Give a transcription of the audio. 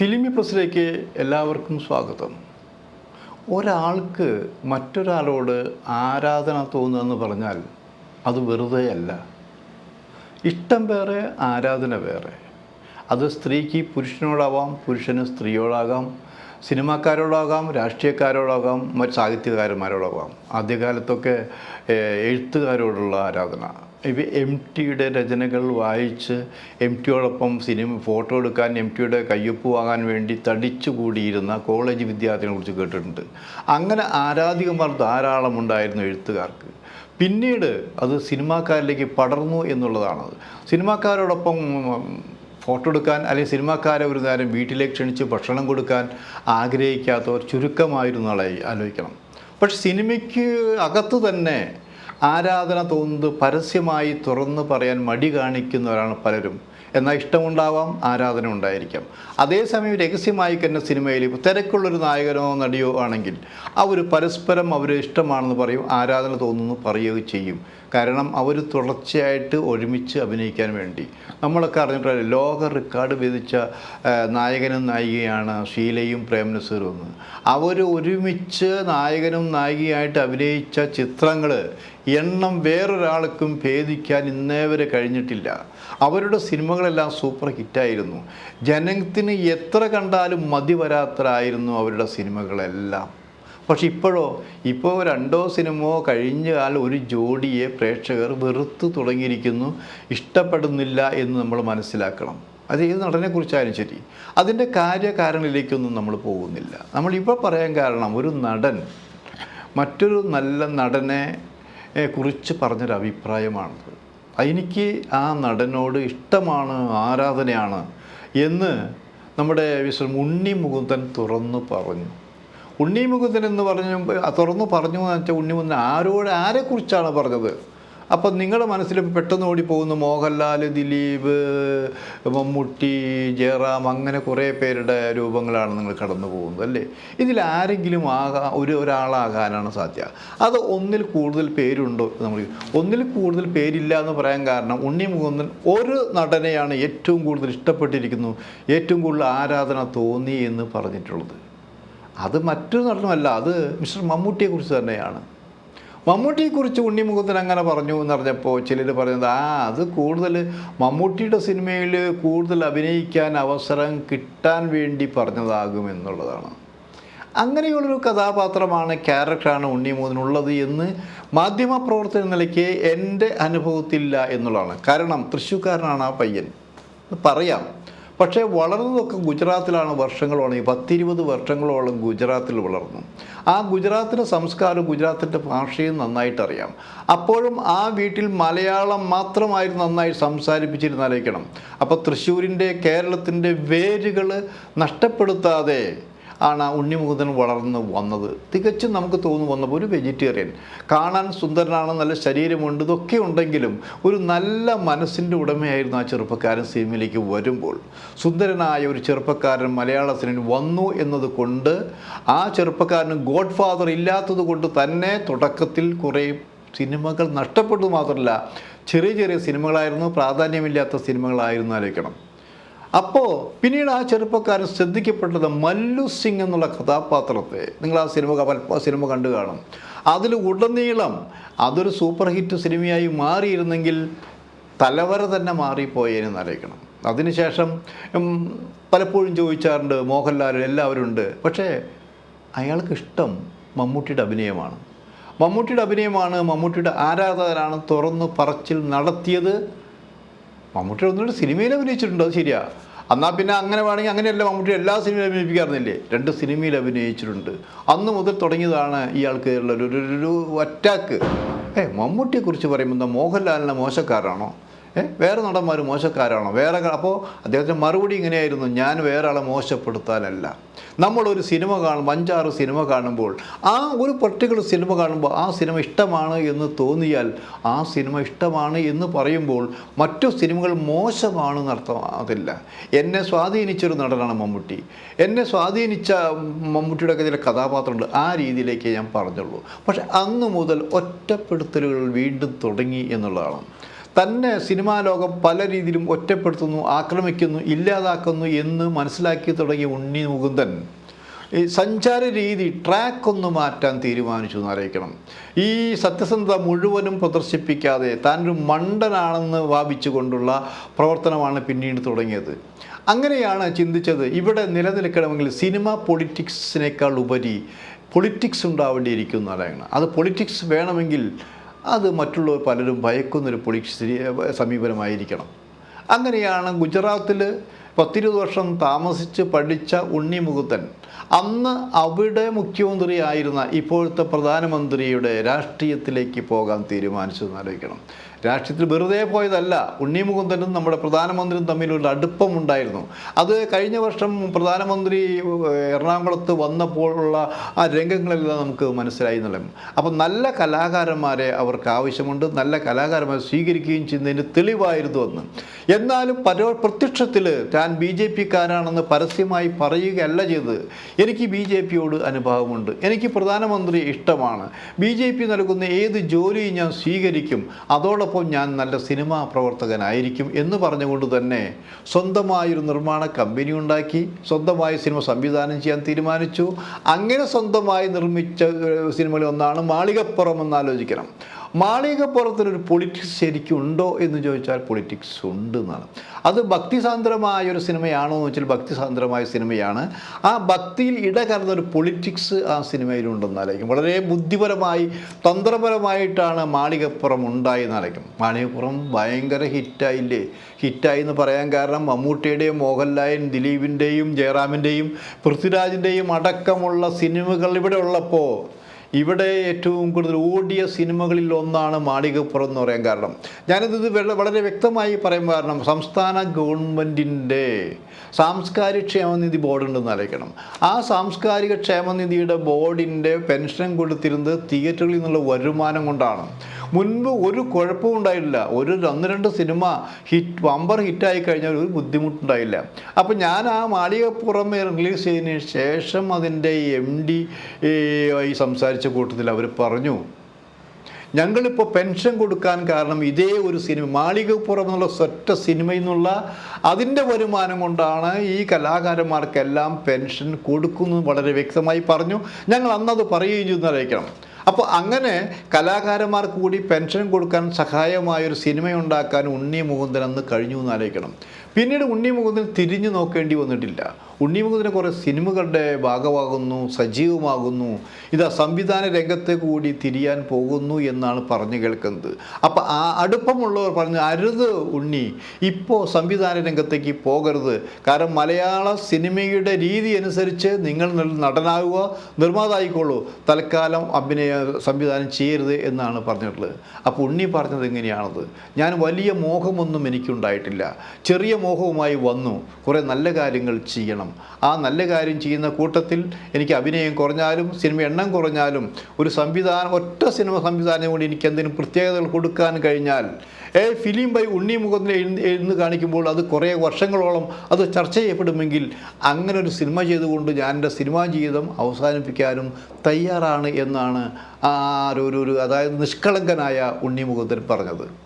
ഫിലിമി പ്ലസിലേക്ക് എല്ലാവർക്കും സ്വാഗതം. ഒരാൾക്ക് മറ്റൊരാളോട് ആരാധന തോന്നുകയെന്ന് പറഞ്ഞാൽ അത് വെറുതെയല്ല. ഇഷ്ടം വേറെ, ആരാധന വേറെ. അത് സ്ത്രീക്ക് പുരുഷനോടാവാം, പുരുഷന് സ്ത്രീയോടാകാം, സിനിമാക്കാരോടാകാം, രാഷ്ട്രീയക്കാരോടാകാം, മറ്റ് സാഹിത്യകാരന്മാരോടാകാം. ആദ്യകാലത്തൊക്കെ എഴുത്തുകാരോടുള്ള ആരാധന. എം ടിയുടെ രചനകൾ വായിച്ച് എം ടിയോടൊപ്പം ഫോട്ടോ എടുക്കാൻ എം ടിയുടെ കയ്യൊപ്പ് വാങ്ങാൻ വേണ്ടി തടിച്ചുകൂടിയിരുന്ന കോളേജ് വിദ്യാർത്ഥികളെ കുറിച്ച് കേട്ടിട്ടുണ്ട്. അങ്ങനെ ആരാധികന്മാർ ധാരാളം ഉണ്ടായിരുന്നു എഴുത്തുകാർക്ക്. പിന്നീട് അത് സിനിമാക്കാരിലേക്ക് പടർന്നു എന്നുള്ളതാണ്. സിനിമാക്കാരോടൊപ്പം ഫോട്ടോ എടുക്കാൻ അല്ലെങ്കിൽ സിനിമാക്കാരെ ഒരു നേരം വീട്ടിലേക്ക് ക്ഷണിച്ച് ഭക്ഷണം കൊടുക്കാൻ ആഗ്രഹിക്കാത്തവർ ചുരുക്കമായിരുന്നാളായി ആലോചിക്കണം. പക്ഷെ സിനിമയ്ക്ക് അകത്ത് തന്നെ ആരാധന തോന്നുന്നത് പരസ്യമായി തുറന്നു പറയാൻ മടി കാണിക്കുന്നവരാണ് പലരും. എന്നാൽ ഇഷ്ടമുണ്ടാവാം, ആരാധന ഉണ്ടായിരിക്കാം. അതേസമയം രഹസ്യമായി തന്നെ സിനിമയിൽ തിരക്കുള്ളൊരു നായകനോ നടിയോ ആണെങ്കിൽ അവർ പരസ്പരം ഇഷ്ടമാണെന്ന് പറയും, ആരാധന തോന്നുന്നു പറയുകയും ചെയ്യും. കാരണം അവർ തുടർച്ചയായിട്ട് ഒരുമിച്ച് അഭിനയിക്കാൻ വേണ്ടി. നമ്മളൊക്കെ അറിഞ്ഞിട്ടുള്ള ലോക റെക്കോർഡ് വിധിച്ച നായകനും നായികയാണ് ഷീലയും പ്രേംനസീറും എന്ന്. അവർ ഒരുമിച്ച് നായകനും നായികയായിട്ട് അഭിനയിച്ച ചിത്രങ്ങൾ എണ്ണം വേറൊരാൾക്കും ഭേദിക്കാൻ ഇന്നേ വരെ കഴിഞ്ഞിട്ടില്ല. അവരുടെ സിനിമകളെല്ലാം സൂപ്പർ ഹിറ്റായിരുന്നു. ജനത്തിന് എത്ര കണ്ടാലും മതി വരാത്തതായിരുന്നു അവരുടെ സിനിമകളെല്ലാം. പക്ഷെ ഇപ്പോൾ രണ്ടോ സിനിമയോ കഴിഞ്ഞാൽ ഒരു ജോഡിയെ പ്രേക്ഷകർ വെറുത്ത് തുടങ്ങിയിരിക്കുന്നു, ഇഷ്ടപ്പെടുന്നില്ല എന്ന് നമ്മൾ മനസ്സിലാക്കണം. അത് ഏത് നടനെക്കുറിച്ചായാലും ശരി. അതിൻ്റെ കാര്യകാരണങ്ങളിലേക്കൊന്നും നമ്മൾ പോകുന്നില്ല. നമ്മളിപ്പോൾ പറയാൻ കാരണം ഒരു നടൻ മറ്റൊരു നല്ല നടനെ കുറിച്ച് പറഞ്ഞൊരു അഭിപ്രായമാണത്. എനിക്ക് ആ നടനോട് ഇഷ്ടമാണ്, ആരാധനയാണ് എന്ന് നമ്മുടെ ഉണ്ണി മുകുന്ദൻ തുറന്നു പറഞ്ഞു. ഉണ്ണി മുകുന്ദൻ എന്ന് തുറന്നു പറഞ്ഞു എന്ന് വെച്ചാൽ ഉണ്ണി മുകുന്ദൻ ആരെക്കുറിച്ചാണ് പറഞ്ഞത്? അപ്പം നിങ്ങളുടെ മനസ്സിൽ പെട്ടെന്ന് ഓടിപ്പോകുന്ന മോഹൻലാൽ, ദിലീപ്, മമ്മൂട്ടി, ജയറാം, അങ്ങനെ കുറേ പേരുടെ രൂപങ്ങളാണ് നിങ്ങൾ കടന്നു പോകുന്നത് അല്ലേ? ഇതിലാരെങ്കിലും ഒരാളാകാനാണ് സാധ്യത. അത് ഒന്നിൽ കൂടുതൽ പേരുണ്ടോ? ഒന്നിൽ കൂടുതൽ പേരില്ല എന്ന് പറയാൻ കാരണം ഉണ്ണി മുകുന്ദൻ ഒരു നടനെയാണ് ഏറ്റവും കൂടുതൽ ഇഷ്ടപ്പെട്ടിരിക്കുന്നു, ഏറ്റവും കൂടുതൽ ആരാധന തോന്നി എന്ന് പറഞ്ഞിട്ടുള്ളത്. അത് മറ്റൊരു നടനുമല്ല, അത് മിസ്റ്റർ മമ്മൂട്ടിയെക്കുറിച്ച് തന്നെയാണ്. മമ്മൂട്ടിയെക്കുറിച്ച് ഉണ്ണി മുകുന്ദൻ അങ്ങനെ പറഞ്ഞു എന്ന് പറഞ്ഞപ്പോൾ ചിലർ പറയുന്നത് അത് കൂടുതൽ മമ്മൂട്ടിയുടെ സിനിമയിൽ കൂടുതൽ അഭിനയിക്കാൻ അവസരം കിട്ടാൻ വേണ്ടി പറഞ്ഞതാകുമെന്നുള്ളതാണ്. അങ്ങനെയുള്ളൊരു കഥാപാത്രമാണ്, ക്യാരക്ടറാണ് ഉണ്ണി മുകുന്ദനുള്ളത് എന്ന് മാധ്യമപ്രവർത്തന നിലയ്ക്ക് എൻ്റെ അനുഭവത്തില്ല എന്നുള്ളതാണ്. കാരണം തൃശ്ശൂർക്കാരനാണ് ആ പയ്യൻ, പറയാം. പക്ഷേ വളർന്നതൊക്കെ ഗുജറാത്തിലാണ്. വർഷങ്ങളോളം 10-20 വർഷങ്ങളോളം ഗുജറാത്തിൽ വളർന്നു. ആ ഗുജറാത്തിൻ്റെ സംസ്കാരവും ഗുജറാത്തിൻ്റെ ഭാഷയും നന്നായിട്ടറിയാം. അപ്പോഴും ആ വീട്ടിൽ മലയാളം മാത്രമായിരുന്നു നന്നായി സംസാരിപ്പിച്ചിരുന്നാലേക്കണം. അപ്പോൾ തൃശ്ശൂരിൻ്റെ, കേരളത്തിൻ്റെ വേരുകൾ നഷ്ടപ്പെടുത്താതെ ആണ് ഉണ്ണി മുകുന്ദൻ വളർന്ന് വന്നത്. തികച്ചും നമുക്ക് വന്നപ്പോൾ ഒരു വെജിറ്റേറിയൻ, കാണാൻ സുന്ദരനാണ്, നല്ല ശരീരമുണ്ട്, ഇതൊക്കെ ഉണ്ടെങ്കിലും ഒരു നല്ല മനസ്സിൻ്റെ ഉടമയായിരുന്നു ആ ചെറുപ്പക്കാരൻ. സിനിമയിലേക്ക് വരുമ്പോൾ സുന്ദരനായ ഒരു ചെറുപ്പക്കാരൻ മലയാള സിനിമയിൽ വന്നു എന്നത് കൊണ്ട് ആ ചെറുപ്പക്കാരന് ഗോഡ് ഫാദർ ഇല്ലാത്തത് കൊണ്ട് തന്നെ തുടക്കത്തിൽ കുറേ സിനിമകൾ നഷ്ടപ്പെട്ടു. മാത്രമല്ല ചെറിയ ചെറിയ സിനിമകളായിരുന്നു, പ്രാധാന്യമില്ലാത്ത സിനിമകളായിരുന്നു ആലോചിക്കണം. അപ്പോൾ പിന്നീട് ആ ചെറുപ്പക്കാരൻ ശ്രദ്ധിക്കപ്പെട്ടത് മല്ലു സിംഗ് എന്നുള്ള കഥാപാത്രത്തെ. നിങ്ങൾ ആ സിനിമ കണ്ടു കാണും. അതിൽ ഉടനീളം അതൊരു സൂപ്പർ ഹിറ്റ് സിനിമയായി മാറിയിരുന്നെങ്കിൽ തലവര തന്നെ മാറിപ്പോയേനെന്ന് ആലോചിക്കണം. അതിനുശേഷം പലപ്പോഴും ചോദിച്ചാറുണ്ട്, മോഹൻലാൽ എല്ലാവരും ഉണ്ട്, പക്ഷേ അയാൾക്കിഷ്ടം മമ്മൂട്ടിയുടെ അഭിനയമാണ്. മമ്മൂട്ടിയുടെ ആരാധകരാണ് തുറന്നു പറച്ചിൽ നടത്തിയത്. മമ്മൂട്ടി ഒന്നുകൂടി സിനിമയിൽ അഭിനയിച്ചിട്ടുണ്ട്, അത് ശരിയാ. എന്നാൽ പിന്നെ അങ്ങനെ വേണമെങ്കിൽ അങ്ങനെയല്ല, മമ്മൂട്ടി എല്ലാ സിനിമയിലും അഭിനയിപ്പിക്കാറുന്നില്ലേ? 2 സിനിമയിൽ അഭിനയിച്ചിട്ടുണ്ട്. അന്ന് മുതൽ തുടങ്ങിയതാണ് ഇയാൾക്ക് ഒരു അറ്റാക്ക്. മമ്മൂട്ടിയെക്കുറിച്ച് പറയുമ്പോൾ മോഹൻലാലിനെ മോശക്കാരാണോ? വേറെ നടന്മാർ മോശക്കാരാണോ? അപ്പോൾ അദ്ദേഹത്തിൻ്റെ മറുപടി ഇങ്ങനെയായിരുന്നു, ഞാൻ വേറെ ആളെ മോശപ്പെടുത്താനല്ല. നമ്മളൊരു സിനിമ കാണുമ്പോൾ 5-6 സിനിമ കാണുമ്പോൾ ആ ഒരു പർട്ടിക്കുലർ സിനിമ കാണുമ്പോൾ ആ സിനിമ ഇഷ്ടമാണ് എന്ന് തോന്നിയാൽ ആ സിനിമ ഇഷ്ടമാണ് എന്ന് പറയുമ്പോൾ മറ്റു സിനിമകൾ മോശമാണെന്ന് അർത്ഥമാകില്ല. എന്നെ സ്വാധീനിച്ചൊരു നടനാണ് മമ്മൂട്ടി. എന്നെ സ്വാധീനിച്ച മമ്മൂട്ടിയുടെ ചില കഥാപാത്രമുണ്ട്, ആ രീതിയിലേക്ക് ഞാൻ പറഞ്ഞുള്ളൂ. പക്ഷെ അന്ന് മുതൽ ഒറ്റപ്പെടുത്തലുകൾ വീണ്ടും തുടങ്ങി എന്നുള്ളതാണ്. തന്നെ സിനിമാ ലോകം പല രീതിയിലും ഒറ്റപ്പെടുത്തുന്നു, ആക്രമിക്കുന്നു, ഇല്ലാതാക്കുന്നു എന്ന് മനസ്സിലാക്കി തുടങ്ങിയ ഉണ്ണി മുകുന്ദൻ ഈ സഞ്ചാര രീതി ട്രാക്കൊന്ന് മാറ്റാൻ തീരുമാനിച്ചു എന്നറിയിക്കണം. ഈ സത്യസന്ധത മുഴുവനും പ്രദർശിപ്പിക്കാതെ താനൊരു മണ്ടനാണെന്ന് ഭാവിച്ചുകൊണ്ടുള്ള പ്രവർത്തനമാണ് പിന്നീട് തുടങ്ങിയത്. അങ്ങനെയാണ് ചിന്തിച്ചത്, ഇവിടെ നിലനിൽക്കണമെങ്കിൽ സിനിമ പൊളിറ്റിക്സിനേക്കാൾ ഉപരി പൊളിറ്റിക്സ് ഉണ്ടാവേണ്ടിയിരിക്കും എന്നറിയണം. അത് പൊളിറ്റിക്സ് വേണമെങ്കിൽ അത് മറ്റുള്ളവർ പലരും ഭയക്കുന്നൊരു പൊളിറ്റിക്സ് സമീപനമായിരിക്കണം. അങ്ങനെയാണ് ഗുജറാത്തിൽ 10-20 വർഷം താമസിച്ച് പഠിച്ച ഉണ്ണി മുകുന്ദൻ അന്ന് അവിടെ മുഖ്യമന്ത്രിയായിരുന്ന ഇപ്പോഴത്തെ പ്രധാനമന്ത്രിയുടെ രാഷ്ട്രീയത്തിലേക്ക് പോകാൻ തീരുമാനിച്ചു എന്നാലോചിക്കണം. രാഷ്ട്രീയത്തിൽ വെറുതെ പോയതല്ല, ഉണ്ണി മുകുന്ദനും നമ്മുടെ പ്രധാനമന്ത്രിയും തമ്മിലുള്ള അടുപ്പമുണ്ടായിരുന്നു. അത് കഴിഞ്ഞ വർഷം പ്രധാനമന്ത്രി എറണാകുളത്ത് വന്നപ്പോഴുള്ള ആ രംഗങ്ങളെല്ലാം നമുക്ക് മനസ്സിലായി എന്നുള്ളത്. അപ്പം നല്ല കലാകാരന്മാരെ അവർക്ക് ആവശ്യമുണ്ട്, നല്ല കലാകാരന്മാരെ സ്വീകരിക്കുകയും ചെയ്യുന്നതിന് തെളിവായിരുന്നു അന്ന്. എന്നാലും പ്രത്യക്ഷത്തിൽ താൻ BJP-കാരാണെന്ന് പരസ്യമായി പറയുകയല്ല ചെയ്തത്. എനിക്ക് BJP-യോട് അനുഭാവമുണ്ട്, എനിക്ക് പ്രധാനമന്ത്രി ഇഷ്ടമാണ്, BJP നൽകുന്ന ഏത് ജോലിയും ഞാൻ സ്വീകരിക്കും, അതോടൊപ്പം ഞാൻ നല്ല സിനിമാ പ്രവർത്തകനായിരിക്കും എന്ന് പറഞ്ഞുകൊണ്ട് തന്നെ സ്വന്തമായൊരു നിർമ്മാണ കമ്പനി ഉണ്ടാക്കി സ്വന്തമായി സിനിമ സംവിധാനം ചെയ്യാൻ തീരുമാനിച്ചു. അങ്ങനെ സ്വന്തമായി നിർമ്മിച്ച സിനിമകളിൽ ഒന്നാണ് മാളികപ്പുറം എന്നാലോചിക്കണം. മാളികപ്പുറത്തിനൊരു പൊളിറ്റിക്സ് ശരിക്കും ഉണ്ടോ എന്ന് ചോദിച്ചാൽ പൊളിറ്റിക്സ് ഉണ്ട് എന്നാണ്. അത് ഭക്തിസാന്ദ്രമായൊരു സിനിമയാണോ എന്ന് വെച്ചാൽ ഭക്തിസാന്ദ്രമായ സിനിമയാണ്. ആ ഭക്തിയിൽ ഇടകലർന്നൊരു പൊളിറ്റിക്സ് ആ സിനിമയിലുണ്ടെന്നായിരിക്കും. വളരെ ബുദ്ധിപരമായി തന്ത്രപരമായിട്ടാണ് മാളികപ്പുറം ഉണ്ടായെന്നായിരിക്കും. മാളികപ്പുറം ഭയങ്കര ഹിറ്റായില്ലേ? ഹിറ്റായി എന്ന് പറയാൻ കാരണം മമ്മൂട്ടിയുടെയും മോഹൻലാലിൻ്റെയും ദിലീപിൻ്റെയും ജയറാമിൻ്റെയും പൃഥ്വിരാജിൻ്റെയും അടക്കമുള്ള സിനിമകൾ ഇവിടെ ഉള്ളപ്പോൾ ഇവിടെ ഏറ്റവും കൂടുതൽ ഓടിയ സിനിമകളിൽ ഒന്നാണ് മാളികപ്പുറം എന്ന് പറയാൻ കാരണം. ഞാനിത് വളരെ വ്യക്തമായി പറയാൻ കാരണം സംസ്ഥാന ഗവൺമെൻറ്റിൻ്റെ സാംസ്കാരിക ക്ഷേമനിധി ബോർഡുണ്ടെന്ന് അറിയിക്കണം. ആ സാംസ്കാരിക ക്ഷേമനിധിയുടെ ബോർഡിൻ്റെ പെൻഷൻ കൊടുത്തിരുന്നത് തിയേറ്ററുകളിൽ നിന്നുള്ള വരുമാനം കൊണ്ടാണ്. മുൻപ് ഒരു കുഴപ്പവും ഉണ്ടായില്ല. ഒരു 1-2 സിനിമ വമ്പർ ഹിറ്റായി കഴിഞ്ഞാൽ ഒരു ബുദ്ധിമുട്ടുണ്ടായില്ല. അപ്പോൾ ഞാൻ ആ മാളികപ്പുറം റിലീസ് ചെയ്തതിന് ശേഷം അതിൻ്റെ MD ആയി സംസാരിച്ച കൂട്ടത്തിൽ അവർ പറഞ്ഞു, ഞങ്ങളിപ്പോൾ പെൻഷൻ കൊടുക്കാൻ കാരണം ഇതേ ഒരു സിനിമ മാളികപ്പുറം എന്നുള്ള ഒറ്റ സിനിമയിൽ നിന്നുള്ള അതിൻ്റെ വരുമാനം കൊണ്ടാണ് ഈ കലാകാരന്മാർക്കെല്ലാം പെൻഷൻ കൊടുക്കുന്നത് വളരെ വ്യക്തമായി പറഞ്ഞു. ഞങ്ങൾ അന്നത് പറയുകയും ചെയ്യുന്നതായിരിക്കണം. അപ്പോൾ അങ്ങനെ കലാകാരന്മാർക്ക് കൂടി പെൻഷൻ കൊടുക്കാൻ സഹായമായൊരു സിനിമയുണ്ടാക്കാൻ ഉണ്ണി മുകുന്ദൻ അന്ന് കഴിഞ്ഞു എന്നാലോചിക്കണം. പിന്നീട് ഉണ്ണി മുകുന്ദൻ തിരിഞ്ഞു നോക്കേണ്ടി വന്നിട്ടില്ല. ഉണ്ണി മുകുന്ദന് കുറേ സിനിമകളുടെ ഭാഗമാകുന്നു, സജീവമാകുന്നു, ഇതാ സംവിധാന രംഗത്തെ കൂടി തിരിയാൻ പോകുന്നു എന്നാണ് പറഞ്ഞു കേൾക്കുന്നത്. അപ്പോൾ ആ അടുപ്പമുള്ളവർ പറഞ്ഞു, അരുത് ഉണ്ണി, ഇപ്പോൾ സംവിധാന രംഗത്തേക്ക് പോകരുത്, കാരണം മലയാള സിനിമയുടെ രീതി അനുസരിച്ച് നിങ്ങൾ നടനാവുക, നിർമ്മാതായിക്കോളൂ, തൽക്കാലം സംവിധാനം ചെയ്യരുത് എന്നാണ് പറഞ്ഞിട്ടുള്ളത്. അപ്പോൾ ഉണ്ണി പറഞ്ഞത് എങ്ങനെയാണത്? ഞാൻ വലിയ മോഹമൊന്നും എനിക്കുണ്ടായിട്ടില്ല, ചെറിയ മോഹവുമായി വന്നു, കുറേ നല്ല കാര്യങ്ങൾ ചെയ്യണം. ആ നല്ല കാര്യം ചെയ്യുന്ന കൂട്ടത്തിൽ എനിക്ക് അഭിനയം കുറഞ്ഞാലും സിനിമ എണ്ണം കുറഞ്ഞാലും ഒരു ഒറ്റ സിനിമ സംവിധാനം കൊണ്ട് എനിക്ക് എന്തെങ്കിലും പ്രത്യേകതകൾ കൊടുക്കാൻ കഴിഞ്ഞാൽ ഫിലിം ബൈ ഉണ്ണി മുകുന്ദനെ എഴുന്ന് കാണിക്കുമ്പോൾ അത് കുറേ വർഷങ്ങളോളം അത് ചർച്ച ചെയ്യപ്പെടുമെങ്കിൽ അങ്ങനെ ഒരു സിനിമ ചെയ്തുകൊണ്ട് ഞാൻ എൻ്റെ സിനിമാ ജീവിതം അവസാനിപ്പിക്കാനും തയ്യാറാണ് എന്നാണ് അതായത് നിഷ്കളങ്കനായ ഉണ്ണി മുകുന്ദൻ പറഞ്ഞത്.